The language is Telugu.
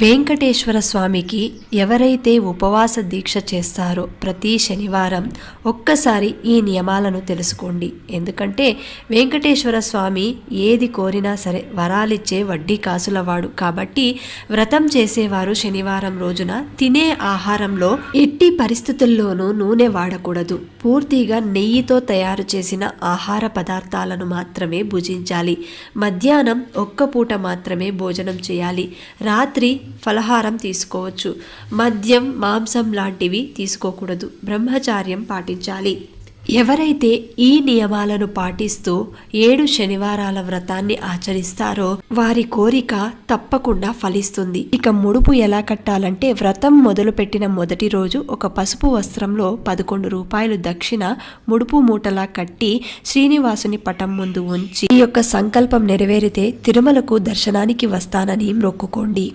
వెంకటేశ్వర స్వామికి ఎవరైతే ఉపవాస దీక్ష చేస్తారో ప్రతి శనివారం ఒక్కసారి ఈ నియమాలను తెలుసుకోండి. ఎందుకంటే వెంకటేశ్వర స్వామి ఏది కోరినా సరే వరాలిచ్చే వడ్డీ కాసులవాడు. కాబట్టి వ్రతం చేసేవారు శనివారం రోజున తినే ఆహారంలో ఎట్టి పరిస్థితుల్లోనూ నూనె వాడకూడదు. పూర్తిగా నెయ్యితో తయారు చేసిన ఆహార పదార్థాలను మాత్రమే భుజించాలి. మధ్యాహ్నం ఒక్క పూట మాత్రమే భోజనం చేయాలి. రాత్రి ఫలహారం తీసుకోవచ్చు. మద్యం, మాంసం లాంటివి తీసుకోకూడదు. బ్రహ్మచార్యం పాటించాలి. ఎవరైతే ఈ నియమాలను పాటిస్తూ 7 శనివారాల వ్రతాన్ని ఆచరిస్తారో వారి కోరిక తప్పకుండా ఫలిస్తుంది. ఇక ముడుపు ఎలా కట్టాలంటే, వ్రతం మొదలుపెట్టిన మొదటి రోజు ఒక పసుపు వస్త్రంలో 11 రూపాయలు దక్షిణ ముడుపు మూటలా కట్టి శ్రీనివాసుని పటం ముందు ఉంచి ఈ యొక్క సంకల్పం నెరవేరితే తిరుమలకు దర్శనానికి వస్తానని మొక్కుకోండి.